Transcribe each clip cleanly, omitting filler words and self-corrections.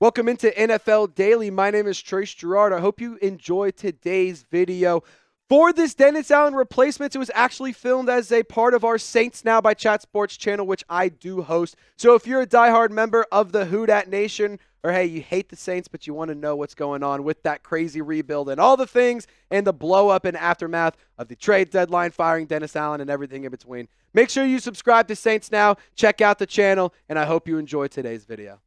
Welcome into NFL Daily. My name is Trace Girouard. I hope you enjoy today's video. For this Dennis Allen replacement, it was actually filmed as a part of our Saints Now by Chat Sports channel, which I do host. So if you're a diehard member of the Who Dat Nation, or hey, you hate the Saints, but you want to know what's going on with that crazy rebuild and all the things and the blow up and aftermath of the trade deadline, firing Dennis Allen and everything in between, make sure you subscribe to Saints Now, check out the channel, and I hope you enjoy today's video.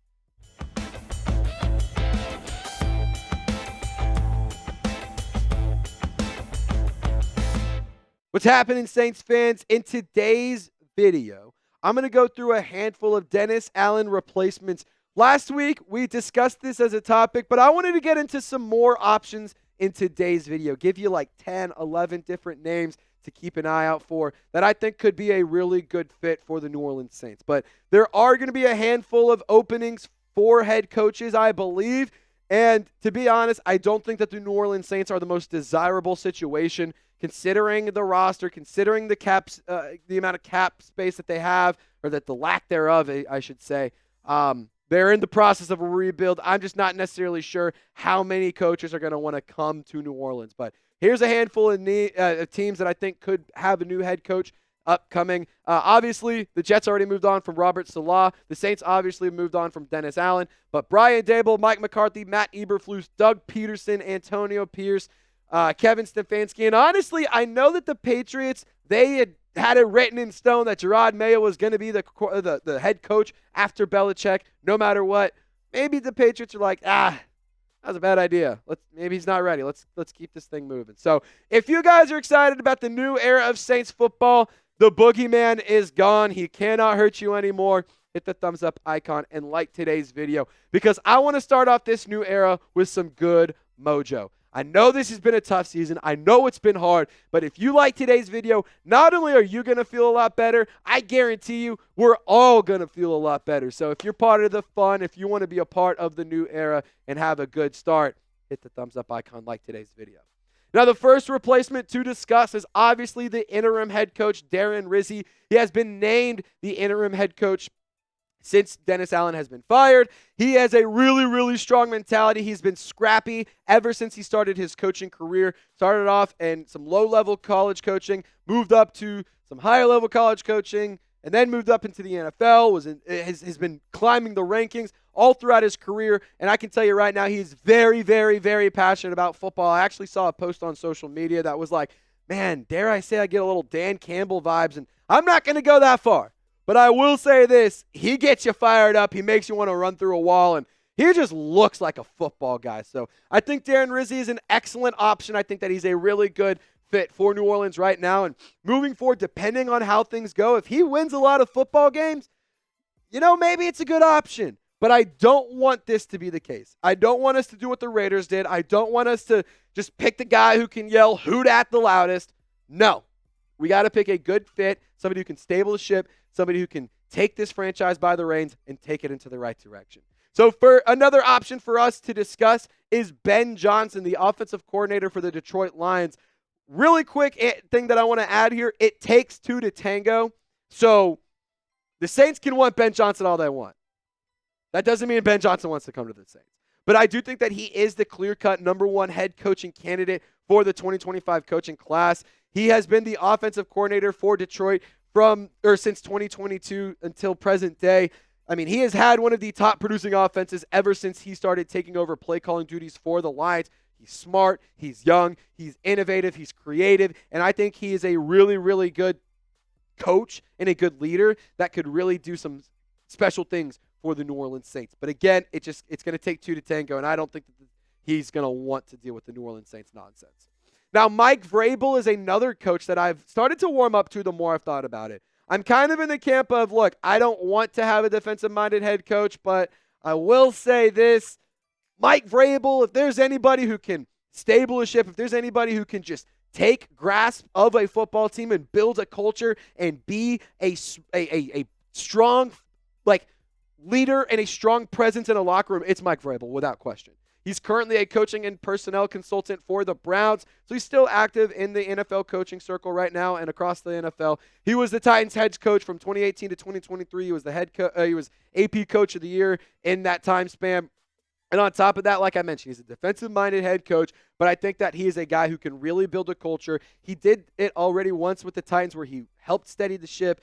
What's happening, Saints fans? In today's video, I'm going to go through a handful of Dennis Allen replacements. Last week, we discussed this as a topic, but I wanted to get into some more options in today's video. Give you like 10, 11 different names to keep an eye out for that I think could be a really good fit for the New Orleans Saints. But there are going to be a handful of openings for head coaches, I believe. And to be honest, I don't think that the New Orleans Saints are the most desirable situation considering the roster, considering the caps, the amount of cap space that they have, or that the lack thereof, I should say. They're in the process of a rebuild. I'm just not necessarily sure how many coaches are going to want to come to New Orleans. But here's a handful of teams that I think could have a new head coach upcoming. Obviously, the Jets already moved on from Robert Saleh. The Saints obviously moved on from Dennis Allen. But Brian Daboll, Mike McCarthy, Matt Eberflus, Doug Peterson, Antonio Pierce, Kevin Stefanski. And honestly, I know that the Patriots, they had it written in stone that Jerod Mayo was going to be the head coach after Belichick, no matter what. Maybe the Patriots are like, that was a bad idea. Maybe he's not ready. Let's keep this thing moving. So if you guys are excited about the new era of Saints football, the boogeyman is gone. He cannot hurt you anymore. Hit the thumbs up icon and like today's video because I want to start off this new era with some good mojo. I know this has been a tough season. I know it's been hard, but if you like today's video, not only are you going to feel a lot better, I guarantee you we're all going to feel a lot better. So if you're part of the fun, if you want to be a part of the new era and have a good start, hit the thumbs up icon, like today's video. Now, the first replacement to discuss is obviously the interim head coach, Darren Rizzi. He has been named the interim head coach since Dennis Allen has been fired. He has a really, really strong mentality. He's been scrappy ever since he started his coaching career. Started off in some low-level college coaching, moved up to some higher-level college coaching, and then moved up into the NFL, has been climbing the rankings all throughout his career. And I can tell you right now, he's very, very, very passionate about football. I actually saw a post on social media that was like, man, dare I say I get a little Dan Campbell vibes, and I'm not going to go that far. But I will say this, he gets you fired up. He makes you want to run through a wall, and he just looks like a football guy. So I think Darren Rizzi is an excellent option. I think that he's a really good fit for New Orleans right now. And moving forward, depending on how things go, if he wins a lot of football games, maybe it's a good option. But I don't want this to be the case. I don't want us to do what the Raiders did. I don't want us to just pick the guy who can yell "hoot" at the loudest. No. We got to pick a good fit, somebody who can stable the ship, somebody who can take this franchise by the reins and take it into the right direction. So for another option for us to discuss is Ben Johnson, the offensive coordinator for the Detroit Lions. Really quick thing that I want to add here, it takes two to tango. So the Saints can want Ben Johnson all they want. That doesn't mean Ben Johnson wants to come to the Saints. But I do think that he is the clear-cut number one head coaching candidate for the 2025 coaching class. He has been the offensive coordinator for Detroit since 2022 until present day. I mean, he has had one of the top producing offenses ever since he started taking over play calling duties for the Lions. He's smart, he's young, he's innovative, he's creative, and I think he is a really, really good coach and a good leader that could really do some special things for the New Orleans Saints. But again, it's going to take two to tango, and I don't think that he's going to want to deal with the New Orleans Saints nonsense. Now, Mike Vrabel is another coach that I've started to warm up to the more I've thought about it. I'm kind of in the camp of, look, I don't want to have a defensive-minded head coach, but I will say this. Mike Vrabel, if there's anybody who can stable a ship, if there's anybody who can just take grasp of a football team and build a culture and be a strong leader and a strong presence in a locker room, it's Mike Vrabel without question. He's currently a coaching and personnel consultant for the Browns, so he's still active in the NFL coaching circle right now and across the NFL. He was the Titans head coach from 2018 to 2023. He was he was AP Coach of the Year in that time span. And on top of that, like I mentioned, he's a defensive-minded head coach, but I think that he is a guy who can really build a culture. He did it already once with the Titans where he helped steady the ship.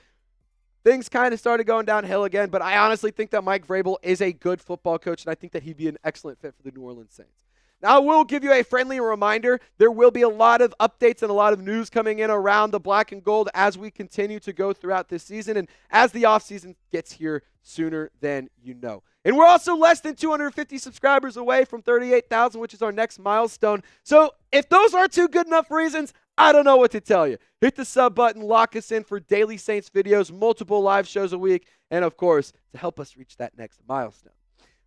Things kind of started going downhill again, but I honestly think that Mike Vrabel is a good football coach, and I think that he'd be an excellent fit for the New Orleans Saints. Now, I will give you a friendly reminder. There will be a lot of updates and a lot of news coming in around the black and gold as we continue to go throughout this season and as the offseason gets here sooner than you know. And we're also less than 250 subscribers away from 38,000, which is our next milestone. So if those are two good enough reasons, I don't know what to tell you. Hit the sub button, lock us in for daily Saints videos, multiple live shows a week, and of course, to help us reach that next milestone.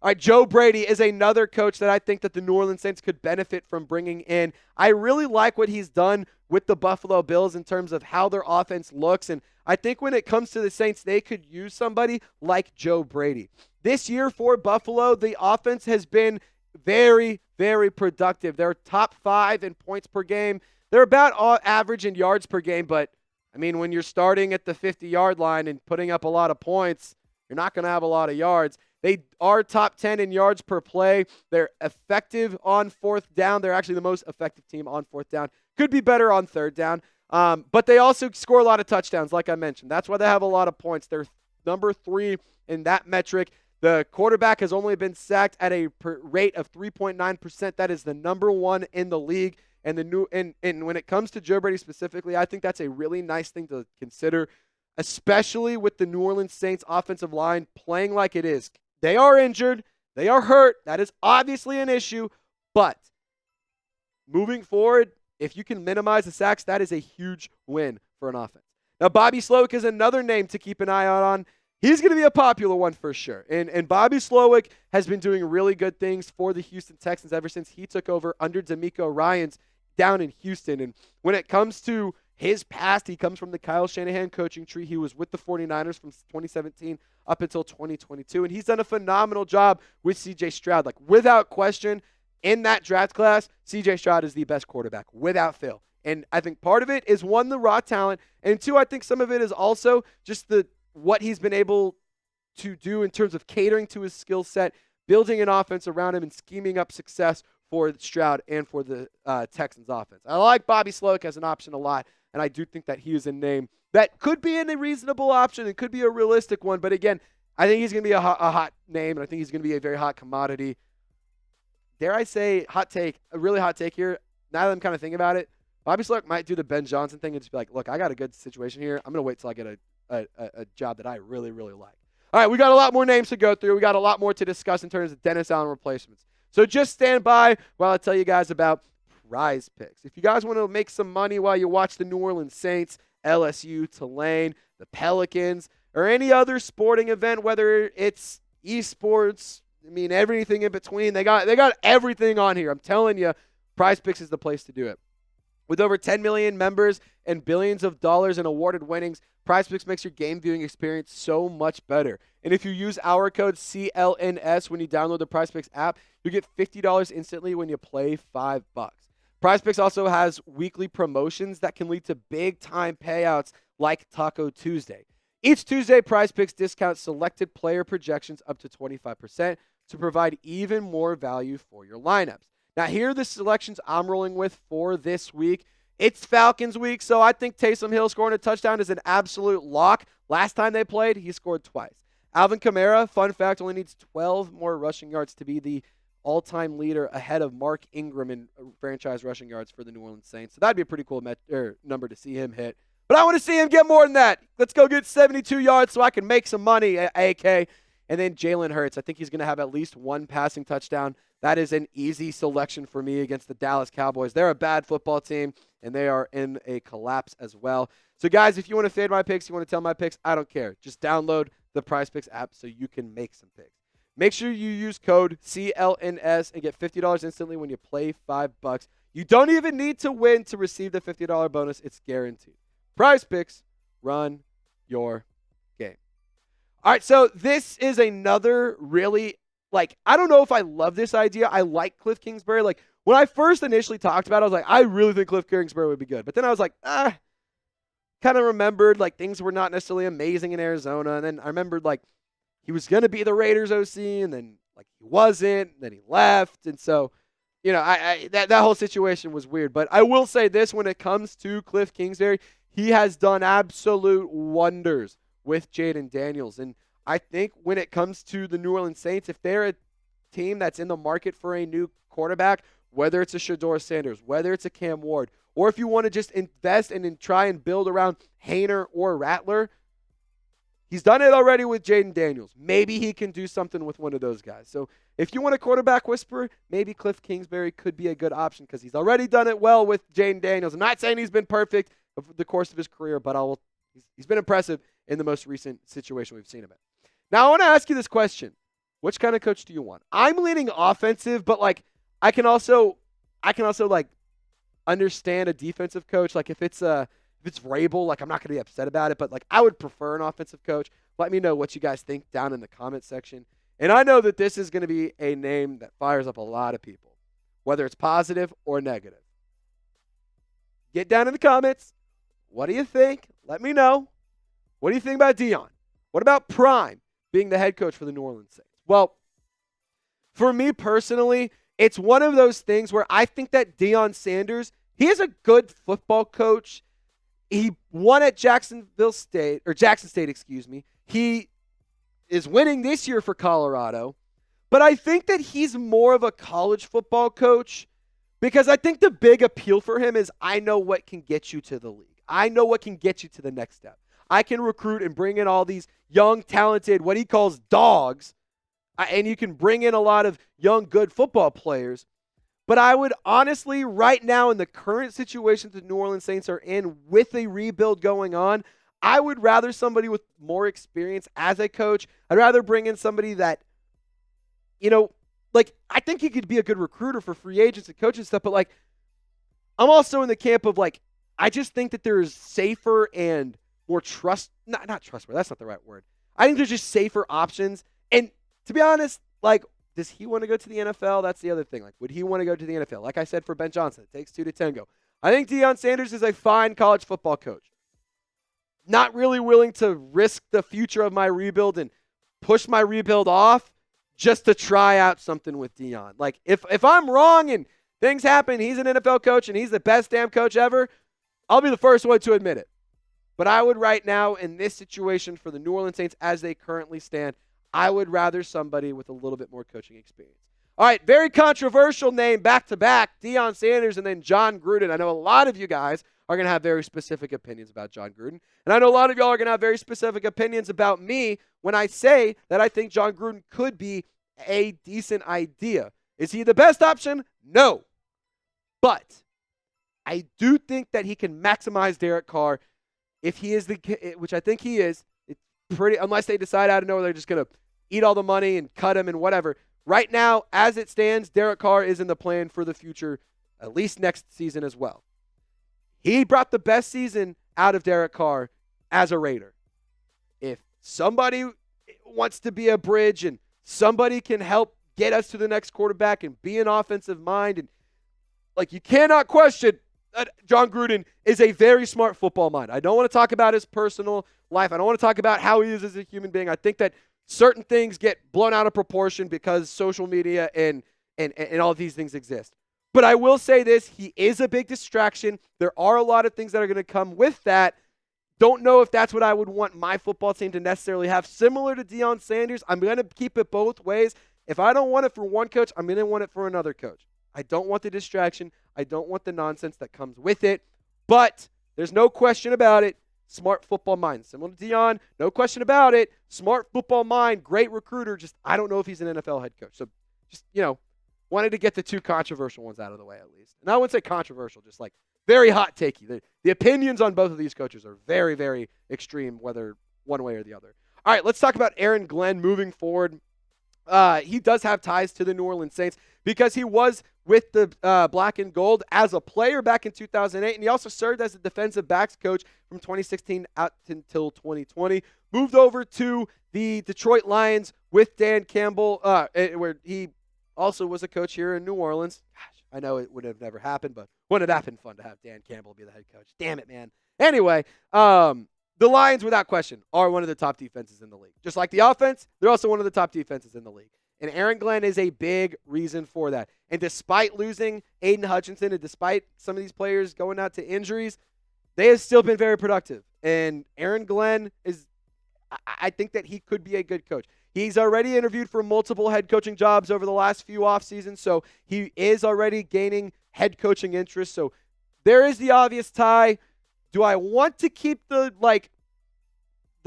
All right, Joe Brady is another coach that I think that the New Orleans Saints could benefit from bringing in. I really like what he's done with the Buffalo Bills in terms of how their offense looks, and I think when it comes to the Saints, they could use somebody like Joe Brady. This year for Buffalo, the offense has been very, very productive. They're top 5 in points per game. They're about average in yards per game, but, I mean, when you're starting at the 50-yard line and putting up a lot of points, you're not going to have a lot of yards. They are top 10 in yards per play. They're effective on fourth down. They're actually the most effective team on fourth down. Could be better on third down. But they also score a lot of touchdowns, like I mentioned. That's why they have a lot of points. They're number 3 in that metric. The quarterback has only been sacked at a rate of 3.9%. That is the number 1 in the league. And when it comes to Joe Brady specifically, I think that's a really nice thing to consider, especially with the New Orleans Saints offensive line playing like it is. They are injured. They are hurt. That is obviously an issue. But moving forward, if you can minimize the sacks, that is a huge win for an offense. Now, Bobby Slowik is another name to keep an eye out on. He's going to be a popular one for sure. And Bobby Slowik has been doing really good things for the Houston Texans ever since he took over under DeMeco Ryans down in Houston. And when it comes to his past, he comes from the Kyle Shanahan coaching tree. He was with the 49ers from 2017 up until 2022. And he's done a phenomenal job with C.J. Stroud. Like, without question, in that draft class, C.J. Stroud is the best quarterback, without fail. And I think part of it is, 1, the raw talent. And 2, I think some of it is also just what he's been able to do in terms of catering to his skill set, building an offense around him, and scheming up success for Stroud and for the Texans offense. I like Bobby Slowik as an option a lot, and I do think that he is a name that could be a reasonable option and could be a realistic one. But again, I think he's going to be a hot name, and I think he's going to be a very hot commodity. Dare I say, hot take, a really hot take here. Now that I'm kind of thinking about it, Bobby Slowik might do the Ben Johnson thing and just be like, look, I got a good situation here. I'm going to wait till I get a job that I really, really like. All right, we got a lot more names to go through. We got a lot more to discuss in terms of Dennis Allen replacements. So just stand by while I tell you guys about PrizePicks. If you guys want to make some money while you watch the New Orleans Saints, LSU, Tulane, the Pelicans, or any other sporting event, whether it's esports, I mean, everything in between, they got everything on here. I'm telling you, PrizePicks is the place to do it. With over 10 million members and billions of dollars in awarded winnings, PrizePicks makes your game viewing experience so much better. And if you use our code CLNS when you download the PrizePicks app, you get $50 instantly when you play $5. PrizePicks also has weekly promotions that can lead to big-time payouts like Taco Tuesday. Each Tuesday, PrizePicks discounts selected player projections up to 25% to provide even more value for your lineups. Now, here are the selections I'm rolling with for this week. It's Falcons week, so I think Taysom Hill scoring a touchdown is an absolute lock. Last time they played, he scored twice. Alvin Kamara, fun fact, only needs 12 more rushing yards to be the all-time leader ahead of Mark Ingram in franchise rushing yards for the New Orleans Saints. So that'd be a pretty cool number to see him hit. But I want to see him get more than that. Let's go get 72 yards so I can make some money, AK. And then Jalen Hurts. I think he's going to have at least one passing touchdown. That is an easy selection for me against the Dallas Cowboys. They're a bad football team, and they are in a collapse as well. So, guys, if you want to fade my picks, you want to tell my picks, I don't care. Just download the PrizePicks app so you can make some picks. Make sure you use code CLNS and get $50 instantly when you play $5. You don't even need to win to receive the $50 bonus. It's guaranteed. PrizePicks, run your game. All right, so this is another really, I don't know if I love this idea. I like Kliff Kingsbury. When I first initially talked about it, I was like, I really think Kliff Kingsbury would be good. But then I was like, kind of remembered, things were not necessarily amazing in Arizona. And then I remembered, he was going to be the Raiders OC, and then, like he wasn't, then he left. And so, that whole situation was weird. But I will say this, when it comes to Kliff Kingsbury, he has done absolute wonders with Jaden Daniels. And I think when it comes to the New Orleans Saints, if they're a team that's in the market for a new quarterback, whether it's a Shedeur Sanders, whether it's a Cam Ward, or if you want to just invest and try and build around Haener or Rattler, he's done it already with Jaden Daniels. Maybe he can do something with one of those guys. So if you want a quarterback whisperer, maybe Kliff Kingsbury could be a good option because he's already done it well with Jaden Daniels. I'm not saying he's been perfect over the course of his career, but he's been impressive in the most recent situation we've seen him in. Now I want to ask you this question. Which kind of coach do you want? I'm leaning offensive, but I can also understand a defensive coach. Like if it's Vrabel, I'm not going to be upset about it, but I would prefer an offensive coach. Let me know what you guys think down in the comment section. And I know that this is going to be a name that fires up a lot of people, whether it's positive or negative. Get down in the comments. What do you think? Let me know. What do you think about Deion? What about Prime being the head coach for the New Orleans Saints? Well, for me personally, it's one of those things where I think that Deion Sanders, he is a good football coach. He won at Jackson State. He is winning this year for Colorado. But I think that he's more of a college football coach because I think the big appeal for him is I know what can get you to the league. I know what can get you to the next step. I can recruit and bring in all these young, talented, what he calls dogs, and you can bring in a lot of young, good football players. But I would honestly, right now in the current situation the New Orleans Saints are in with a rebuild going on, I would rather somebody with more experience as a coach. I'd rather bring in somebody that, I think he could be a good recruiter for free agents and coaching stuff, but I'm also in the camp of I just think that there's safer and more not trustworthy, that's not the right word. I think there's just safer options. And to be honest, does he want to go to the NFL? That's the other thing. Would he want to go to the NFL? Like I said for Ben Johnson, it takes 2 to tango. I think Deion Sanders is a fine college football coach. Not really willing to risk the future of my rebuild and push my rebuild off just to try out something with Deion. If I'm wrong and things happen, he's an NFL coach and he's the best damn coach ever, I'll be the first one to admit it. But I would right now in this situation for the New Orleans Saints as they currently stand, I would rather somebody with a little bit more coaching experience. All right, very controversial name back-to-back, Deion Sanders and then Jon Gruden. I know a lot of you guys are going to have very specific opinions about Jon Gruden. And I know a lot of y'all are going to have very specific opinions about me when I say that I think Jon Gruden could be a decent idea. Is he the best option? No. But I do think that he can maximize Derek Carr if he is which I think he is. It's pretty, unless they decide out of nowhere they're just going to eat all the money and cut him and whatever. Right now, as it stands, Derek Carr is in the plan for the future, at least next season as well. He brought the best season out of Derek Carr as a Raider. If somebody wants to be a bridge and somebody can help get us to the next quarterback and be an offensive mind, and you cannot question that Jon Gruden is a very smart football mind. I don't want to talk about his personal life. I don't want to talk about how he is as a human being. I think that certain things get blown out of proportion because social media and all of these things exist. But I will say this, he is a big distraction. There are a lot of things that are going to come with that. Don't know if that's what I would want my football team to necessarily have. Similar to Deion Sanders, I'm going to keep it both ways. If I don't want it for one coach, I'm going to want it for another coach. I don't want the distraction. I don't want the nonsense that comes with it. But there's no question about it. Smart football mind. Similar to Deion, no question about it. Smart football mind, great recruiter. Just I don't know if he's an NFL head coach. So just, wanted to get the two controversial ones out of the way at least. And I wouldn't say controversial, just very hot takey. The opinions on both of these coaches are very, very extreme, whether one way or the other. All right, let's talk about Aaron Glenn moving forward. He does have ties to the New Orleans Saints because he was with the Black and Gold as a player back in 2008, and he also served as a defensive backs coach from 2016 out until 2020. Moved over to the Detroit Lions with Dan Campbell, where he also was a coach here in New Orleans. Gosh, I know it would have never happened, but wouldn't that been fun to have Dan Campbell be the head coach? Damn it, man. Anyway, the Lions, without question, are one of the top defenses in the league. Just like the offense, they're also one of the top defenses in the league. And Aaron Glenn is a big reason for that. And despite losing Aiden Hutchinson and despite some of these players going out to injuries, they have still been very productive. And Aaron Glenn is, I think that he could be a good coach. He's already interviewed for multiple head coaching jobs over the last few off seasons, so he is already gaining head coaching interest. So there is the obvious tie. Do I want to keep the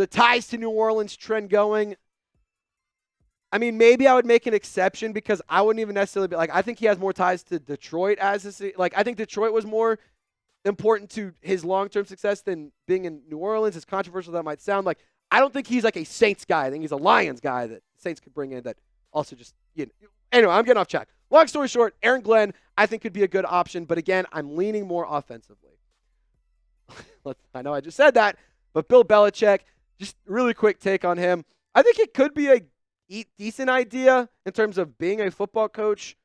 ties to New Orleans trend going? I mean, maybe I would make an exception because I wouldn't even necessarily be I think he has more ties to Detroit I think Detroit was more important to his long-term success than being in New Orleans, as controversial that might sound. I don't think he's a Saints guy. I think he's a Lions guy that Saints could bring in that also just, Anyway, I'm getting off track. Long story short, Aaron Glenn, I think could be a good option, but again, I'm leaning more offensively. I know I just said that, but Bill Belichick, just really quick take on him. I think it could be a decent idea in terms of being a football coach.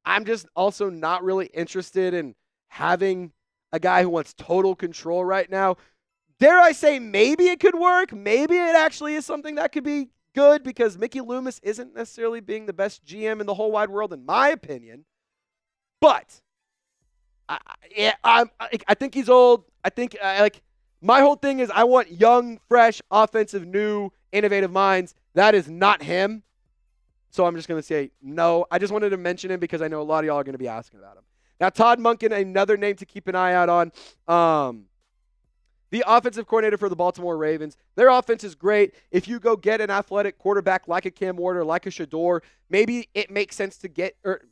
I'm just also not really interested in having a guy who wants total control right now. Dare I say maybe it could work? Maybe it actually is something that could be good because Mickey Loomis isn't necessarily being the best GM in the whole wide world, in my opinion. But I think he's old. I think my whole thing is I want young, fresh, offensive, new, innovative minds. That is not him. So I'm just going to say no. I just wanted to mention him because I know a lot of y'all are going to be asking about him. Now, Todd Monken, another name to keep an eye out on. The offensive coordinator for the Baltimore Ravens. Their offense is great. If you go get an athletic quarterback like a Cam Ward or like a Shador, maybe it makes sense to get, or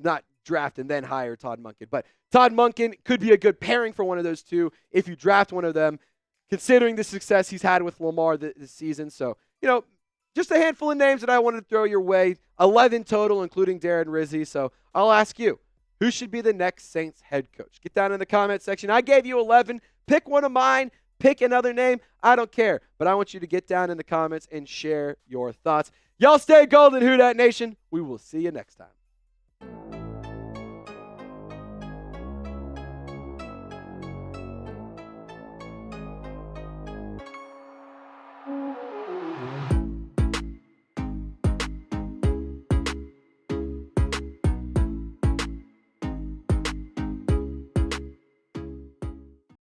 not draft and then hire Todd Monken. But Todd Monken could be a good pairing for one of those two if you draft one of them, considering the success he's had with Lamar this season. So, just a handful of names that I wanted to throw your way. 11 total, including Darren Rizzi. So I'll ask you, who should be the next Saints head coach? Get down in the comment section. I gave you 11. Pick one of mine. Pick another name. I don't care. But I want you to get down in the comments and share your thoughts. Y'all stay golden, Who Dat Nation. We will see you next time.